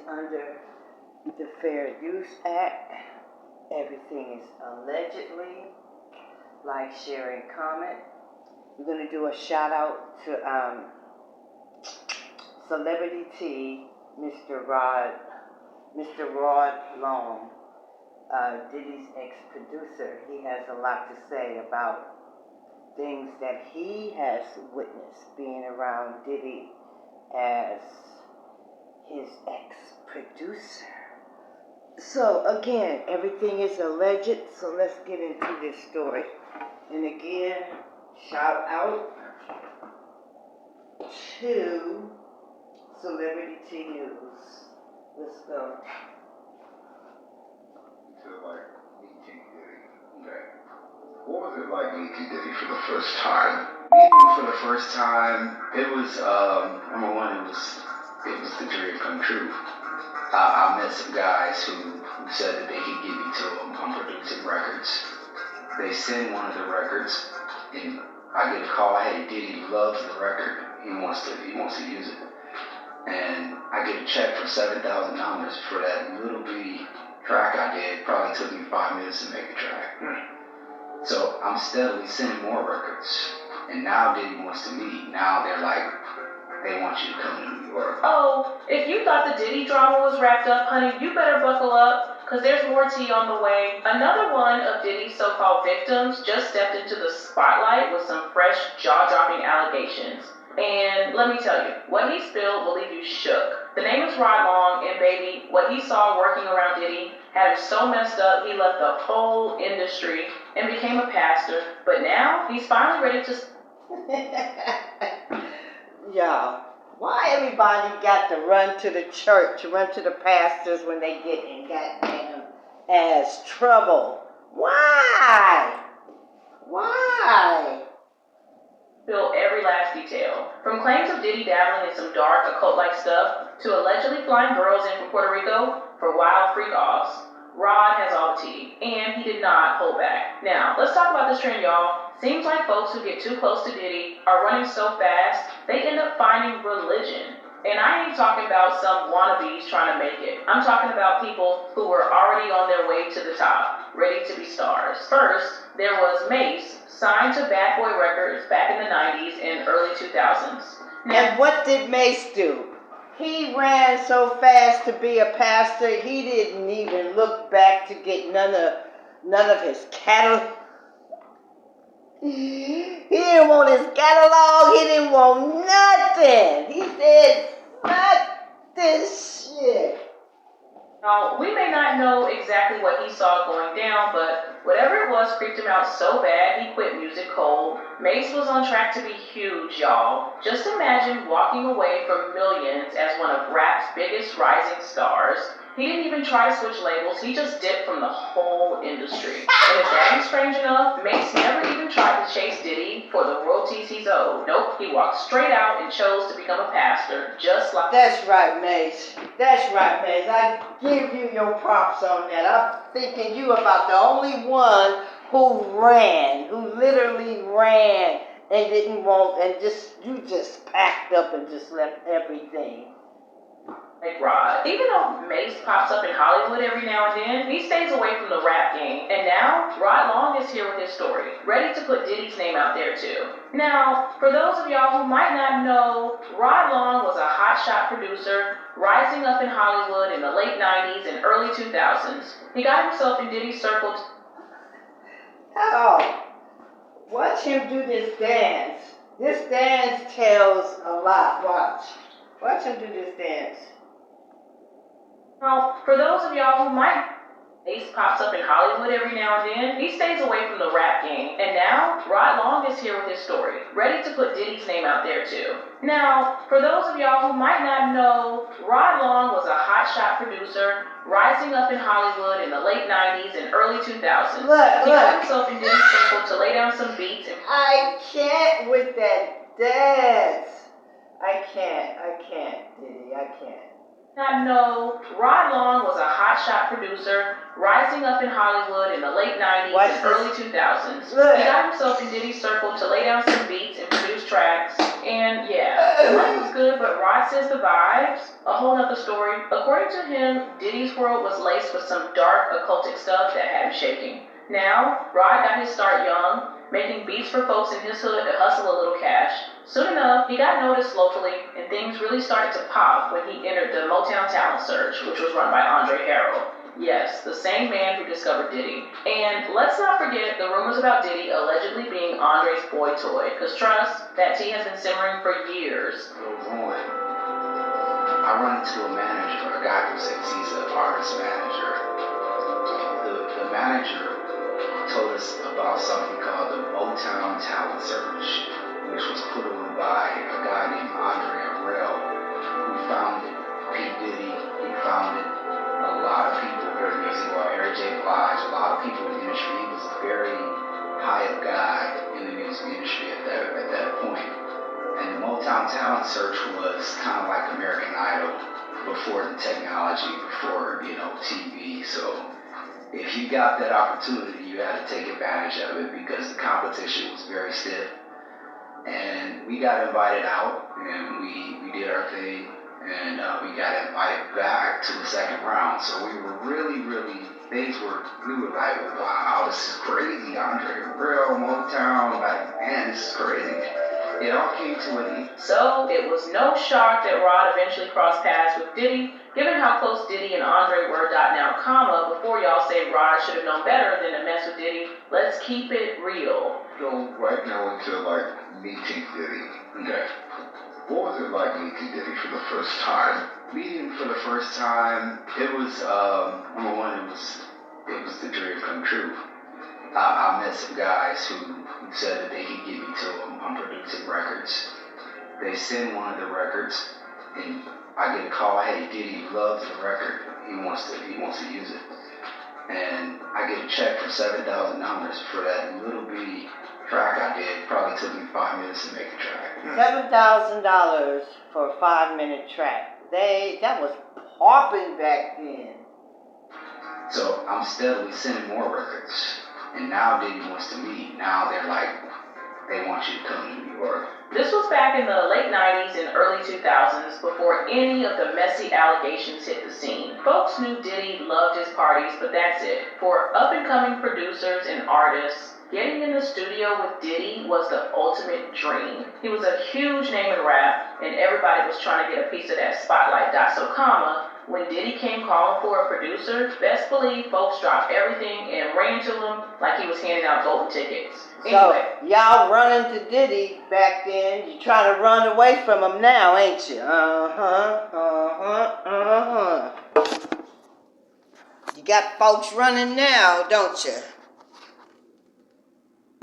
under the Fair Use Act. Everything is allegedly. Like, share, and comment. We're going to do a shout out to Celebrity T, Mr. Rod Long, Diddy's ex-producer. He has a lot to say about things that he has witnessed being around Diddy as his ex-producer. So again, everything is alleged, so let's get into this story. And again, shout out to Celebrity T News. Let's go. Feel like meeting Diddy. Okay. What was it like meeting Diddy for the first time? Meeting him for the first time, it was number one, it was the dream come true. I met some guys who said that they could get me to them. I'm producing records. They send one of the records, and I get a call. Hey, Diddy loves the record. He wants to use it. And I get a check for $7,000 for that little bitty track I did. Probably took me 5 minutes to make the track. So I'm steadily sending more records. And now Diddy wants to meet. Now they're like, they want you to come to New York. Oh, if you thought the Diddy drama was wrapped up, honey, you better buckle up, because there's more tea on the way. Another one of Diddy's so-called victims just stepped into the spotlight with some fresh, jaw-dropping allegations. And let me tell you, what he spilled will leave you shook. The name is Rod Long, and baby, what he saw working around Diddy had him so messed up he left the whole industry and became a pastor. But now, he's finally ready to... Y'all, why everybody got to run to the church, run to the pastors when they get in goddamn ass trouble? Why? Why? Spill every last detail. From claims of Diddy dabbling in some dark, occult-like stuff, to allegedly flying girls in from Puerto Rico for wild freak-offs. Rod has all the tea, and he did not hold back. Now, let's talk about this trend, y'all. Seems like folks who get too close to Diddy are running so fast, they end up finding religion. And I ain't talking about some wannabes trying to make it. I'm talking about people who were already on their way to the top, ready to be stars. First, there was Mace, signed to Bad Boy Records back in the 90s and early 2000s. And what did Mace do? He ran so fast to be a pastor, he didn't even look back to get none of his catalog. He didn't want his catalog. He didn't want nothing. He said, "Fuck this shit." Now, we may not know exactly what he saw going down, but whatever it was creeped him out so bad he quit music cold. Mace was on track to be huge, y'all. Just imagine walking away from millions as one of rap's biggest rising stars. He didn't even try to switch labels, he just dipped from the whole industry. And if that ain't strange enough, Mace never even tried to chase Diddy for the royalties he's owed. Nope, he walked straight out and chose to become a pastor, just like... That's right, Mace. That's right, Mace. I give you your props on that. I'm thinking you about the only one who literally ran and didn't want, and you just packed up and just left everything. Like Rod. Even though Mace pops up in Hollywood every now and then, he stays away from the rap game. And now, Rod Long is here with his story, ready to put Diddy's name out there too. Now, for those of y'all who might not know, Rod Long was a hotshot producer, rising up in Hollywood in the late 90s and early 2000s. He got himself in Diddy's circle. Oh, watch him do this dance. This dance tells a lot. Watch him do this dance. Now, for those of y'all who might... Ace pops up in Hollywood every now and then, he stays away from the rap game. And now, Rod Long is here with his story, ready to put Diddy's name out there too. Now, for those of y'all who might not know, Rod Long was a hotshot producer, rising up in Hollywood in the late 90s and early 2000s. He got himself in Diddy's circle to lay down some beats and... I can't with that dance. I can't, Diddy, I can't. Not know, Rod Long was a hotshot producer, rising up in Hollywood in the late 90s and early 2000s. He got himself in Diddy's circle to lay down some beats and produce tracks, and yeah, the money was good, but Rod says the vibes, a whole nother story. According to him, Diddy's world was laced with some dark occultic stuff that had him shaking. Now, Rod got his start young, making beats for folks in his hood to hustle a little cash. Soon enough, he got noticed locally, and things really started to pop when he entered the Motown Talent Search, which was run by Andre Harrell. Yes, the same man who discovered Diddy. And let's not forget the rumors about Diddy allegedly being Andre's boy toy, because trust, that tea has been simmering for years. I run into a manager, a guy who says he's an artist manager. The manager told us about something called the Motown Talent Search, which was put on by a guy named Andre Harrell, who founded P. Diddy, who founded a lot of people heard music about Mary J. Blige, a lot of people in the industry. He was a very high up guy in the music industry at that point. And the Motown Talent Search was kind of like American Idol before the technology, before, TV. So if you got that opportunity, you had to take advantage of it because the competition was very stiff. And we got invited out, and we did our thing, and we got invited back to the second round. So we were really, we were like, wow, this is crazy. Andre Harrell, Motown, like, man, this is crazy. It all came to an end. So it was no shock that Rod eventually crossed paths with Diddy. Given how close Diddy and Andre were, before y'all say Rod should have known better than to mess with Diddy, let's keep it real. So right now into meeting Diddy. Okay. What was it like meeting Diddy for the first time? Meeting for the first time, it was number one, it was the dream come true. I met some guys who said that they could get me to them on producing records. They send one of the records, and I get a call, hey, Diddy loves the record. He wants to use it. And I get a check for $7,000 for that little bitty track I did. Probably took me 5 minutes to make the track. $7,000 for a 5-minute track. That was popping back then. So I'm steadily sending more records. And now Diddy wants to meet. Now they're like, they want you to come to New York. This was back in the late 90s and early 2000s, before any of the messy allegations hit the scene. Folks knew Diddy loved his parties, but that's it. For up-and-coming producers and artists, getting in the studio with Diddy was the ultimate dream. He was a huge name in rap, and everybody was trying to get a piece of that spotlight. So, when Diddy came calling for a producer, best believe folks dropped everything and ran to him like he was handing out golden tickets. Anyway. So, y'all running to Diddy back then. You're trying to run away from him now, ain't you? You got folks running now, don't you?